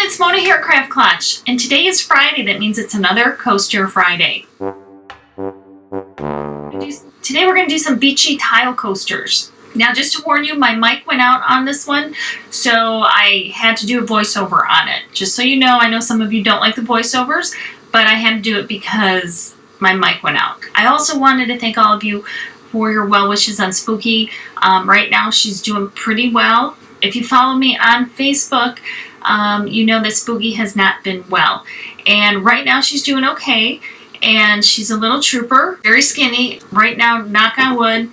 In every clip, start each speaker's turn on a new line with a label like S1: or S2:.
S1: it's Mona here at Klatch, and today is Friday. That means it's another Coaster Friday. Today we're going to do some beachy tile coasters. Now, just to warn you, my mic went out on this one, so I had to do a voiceover on it. Just so you know, I know some of you don't like the voiceovers, but I had to do it because my mic went out. I also wanted to thank all of you for your well wishes on Spooky. Right now, she's doing pretty well. If you follow me on Facebook, you know that Spooky has not been well. And right now, she's doing okay. And she's a little trooper, very skinny. Right now, knock on wood,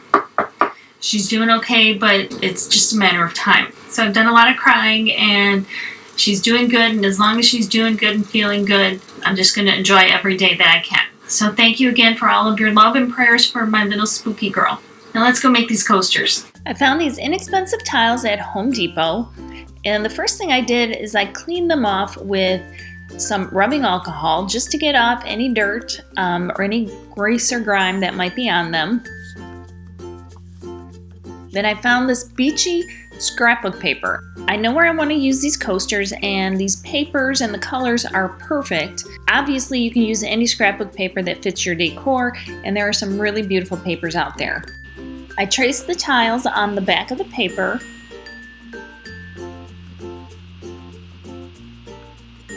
S1: she's doing okay, but it's just a matter of time. So I've done a lot of crying, and she's doing good. And as long as she's doing good and feeling good, I'm just going to enjoy every day that I can. So thank you again for all of your love and prayers for my little Spooky girl. Now let's go make these coasters. I found these inexpensive tiles at Home Depot, and the first thing I did is I cleaned them off with some rubbing alcohol just to get off any dirt or any grease or grime that might be on them. Then I found this beachy scrapbook paper. I know where I want to use these coasters, and these papers and the colors are perfect. Obviously, you can use any scrapbook paper that fits your decor, and there are some really beautiful papers out there. I traced the tiles on the back of the paper,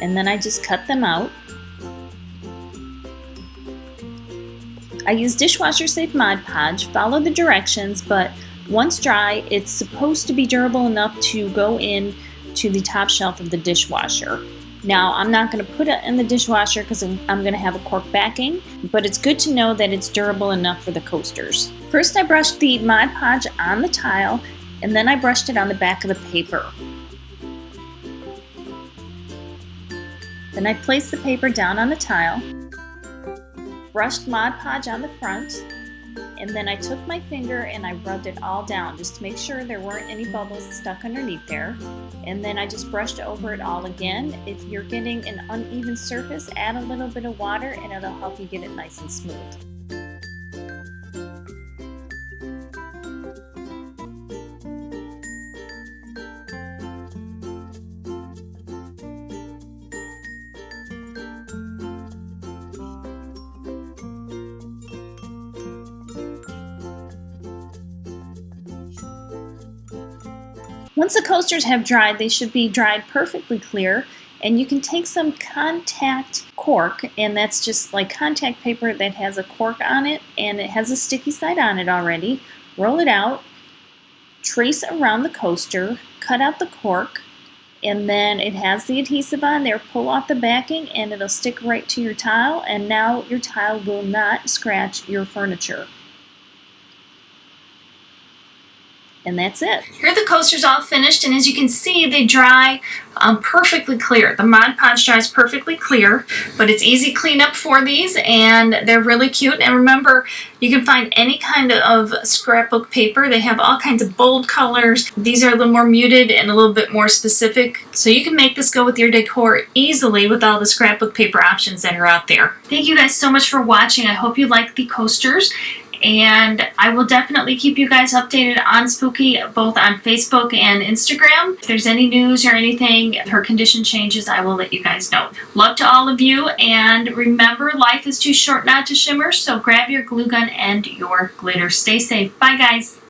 S1: and then I just cut them out. I used dishwasher safe Mod Podge, followed the directions, but once dry, it's supposed to be durable enough to go in to the top shelf of the dishwasher. Now, I'm not going to put it in the dishwasher because I'm going to have a cork backing, but it's good to know that it's durable enough for the coasters. First, I brushed the Mod Podge on the tile, and then I brushed it on the back of the paper. Then I placed the paper down on the tile, brushed Mod Podge on the front, and then I took my finger and I rubbed it all down just to make sure there weren't any bubbles stuck underneath there. And then I just brushed over it all again. If you're getting an uneven surface, add a little bit of water and it'll help you get it nice and smooth. Once the coasters have dried, they should be dried perfectly clear, and you can take some contact cork, and that's just like contact paper that has a cork on it and it has a sticky side on it already. Roll it out, trace around the coaster, cut out the cork, and then it has the adhesive on there. Pull off the backing and it'll stick right to your tile, and now your tile will not scratch your furniture. And that's it. Here are the coasters all finished, and as you can see, they dry perfectly clear. The Mod Podge dries perfectly clear, but it's easy cleanup for these, and they're really cute. And remember, you can find any kind of scrapbook paper. They have all kinds of bold colors. These are a little more muted and a little bit more specific, so you can make this go with your decor easily with all the scrapbook paper options that are out there. Thank you guys so much for watching. I hope you like the coasters. And I will definitely keep you guys updated on Spooky, both on Facebook and Instagram. If there's any news or anything, her condition changes, I will let you guys know. Love to all of you, and remember, life is too short not to shimmer, so grab your glue gun and your glitter. Stay safe. Bye, guys.